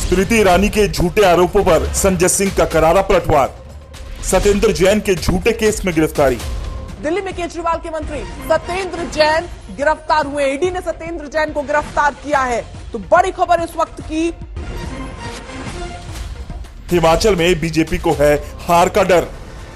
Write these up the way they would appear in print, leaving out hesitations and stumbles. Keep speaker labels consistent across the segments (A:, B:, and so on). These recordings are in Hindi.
A: स्मृति ईरानी के झूठे आरोपों पर संजय सिंह का करारा पलटवार। सत्येंद्र जैन के झूठे केस में गिरफ्तारी।
B: दिल्ली में केजरीवाल के मंत्री सत्येंद्र जैन गिरफ्तार हुए। ईडी ने सत्येंद्र जैन को गिरफ्तार किया है। तो बड़ी खबर इस वक्त की।
A: हिमाचल में बीजेपी को है हार का डर।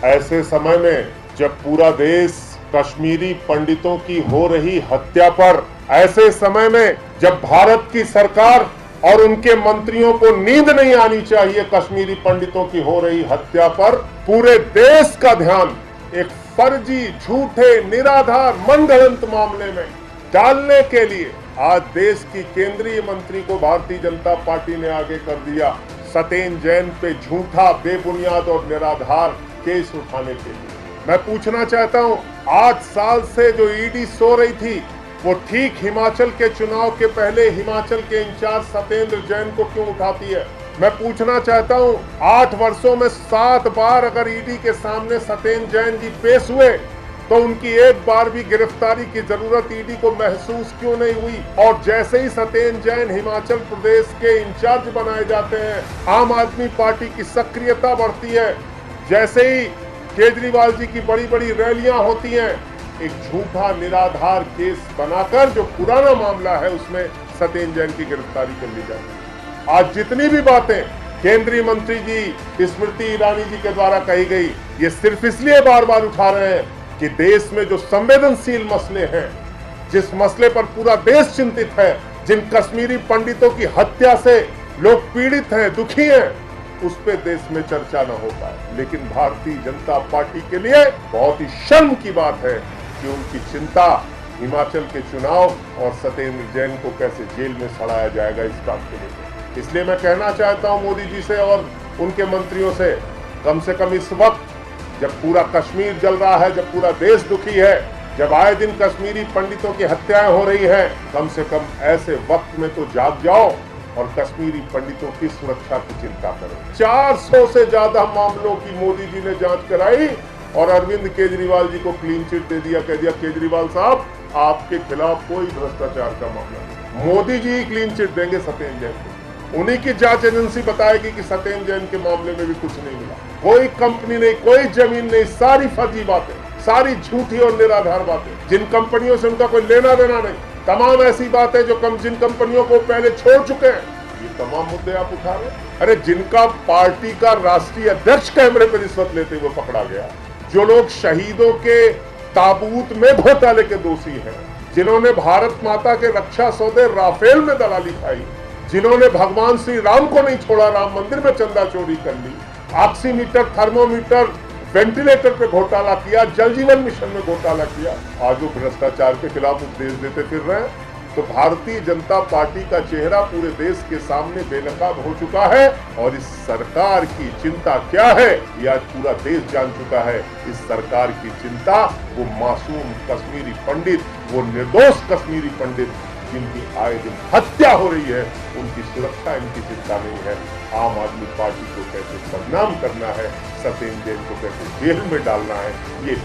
C: ऐसे समय में जब पूरा देश कश्मीरी पंडितों की हो रही हत्या पर, ऐसे समय में जब भारत की सरकार और उनके मंत्रियों को नींद नहीं आनी चाहिए कश्मीरी पंडितों की हो रही हत्या पर, पूरे देश का ध्यान एक फर्जी, झूठे, निराधार, मनगढ़ंत मामले में डालने के लिए आज देश की केंद्रीय मंत्री को भारतीय जनता पार्टी ने आगे कर दिया, सत्येंद्र जैन पे झूठा, बेबुनियाद और निराधार केस उठाने के लिए। मैं पूछना चाहता हूं, 8 साल से जो ईडी सो रही थी, वो ठीक हिमाचल के चुनाव के पहले हिमाचल के इंचार्ज सत्येंद्र जैन को क्यों उठाती है? मैं पूछना चाहता हूं, 8 वर्षों में 7 बार अगर ईडी के सामने सत्येंद्र जैन जी पेश हुए तो उनकी एक बार भी गिरफ्तारी की जरूरत ईडी को महसूस क्यों नहीं हुई? और जैसे ही सत्येंद्र जैन हिमाचल प्रदेश के इंचार्ज बनाए जाते हैं, आम आदमी पार्टी की सक्रियता बढ़ती है, जैसे ही केजरीवाल जी की बड़ी बड़ी रैलियां होती हैं, एक झूठा निराधार केस बनाकर जो पुराना मामला है उसमें सत्येंद्र जैन की गिरफ्तारी कर ली जाती है। आज जितनी भी बातें केंद्रीय मंत्री जी स्मृति ईरानी जी के द्वारा कही गई, ये सिर्फ इसलिए बार बार उठा रहे हैं कि देश में जो संवेदनशील मसले हैं, जिस मसले पर पूरा देश चिंतित है, जिन कश्मीरी पंडितों की हत्या से लोग पीड़ित हैं, दुखी हैं, उस पे देश में चर्चा न हो पाए। लेकिन भारतीय जनता पार्टी के लिए बहुत ही शर्म की बात है कि उनकी चिंता हिमाचल के चुनाव और सत्येंद्र जैन को कैसे जेल में सड़ाया जाएगा इस बात के लिए। इसलिए मैं कहना चाहता हूं मोदी जी से और उनके मंत्रियों से कम इस वक्त जब पूरा कश्मीर जल रहा है, जब पूरा देश दुखी है, जब आए दिन कश्मीरी पंडितों की हत्याएं हो रही हैं, कम से कम ऐसे वक्त में तो जाग जाओ और कश्मीरी पंडितों की सुरक्षा की चिंता करो। 400 से ज्यादा मामलों की मोदी जी ने जांच कराई और अरविंद केजरीवाल जी को क्लीन चिट दे दिया, कह दिया केजरीवाल साहब आपके खिलाफ कोई भ्रष्टाचार का मामला नहीं। मोदी जी ही क्लीन चिट देंगे सत्येंद्र जैन को। उन्हीं की जांच एजेंसी बताएगी कि सत्येंद्र जैन के मामले में भी कुछ नहीं मिला, कोई कंपनी नहीं, कोई जमीन नहीं, सारी फर्जी बातें, सारी झूठी और निराधार बातें, जिन कंपनियों से उनका कोई लेना देना नहीं, तमाम ऐसी बातें जो जिन कंपनियों को पहले छोड़ चुके हैं, ये तमाम मुद्दे आप उठा रहे हैं। अरे जिनका पार्टी का राष्ट्रीय अध्यक्ष कैमरे पर रिश्वत लेते हुए पकड़ा गया, जो लोग शहीदों के ताबूत में घोटाले के दोषी हैं, जिन्होंने भारत माता के रक्षा सौदे राफेल में दलाली खाई, जिन्होंने भगवान श्री राम को नहीं छोड़ा, राम मंदिर में चंदा चोरी कर ली, ऑक्सीमीटर, थर्मोमीटर, वेंटिलेटर पे घोटाला किया, जल जीवन मिशन में घोटाला किया, आज वो भ्रष्टाचार के खिलाफ उपदेश देते फिर रहे हैं। तो भारतीय जनता पार्टी का चेहरा पूरे देश के सामने बेनकाब हो चुका है और इस सरकार की चिंता क्या है ये आज पूरा देश जान चुका है। इस सरकार की चिंता वो मासूम कश्मीरी पंडित, वो निर्दोष कश्मीरी पंडित जिनकी आए दिन हत्या हो रही है, उनकी सुरक्षा इनकी चिंता नहीं है। आम आदमी पार्टी को कैसे बदनाम करना है, सत्येंद्र जैन को कैसे जेल में डालना है, ये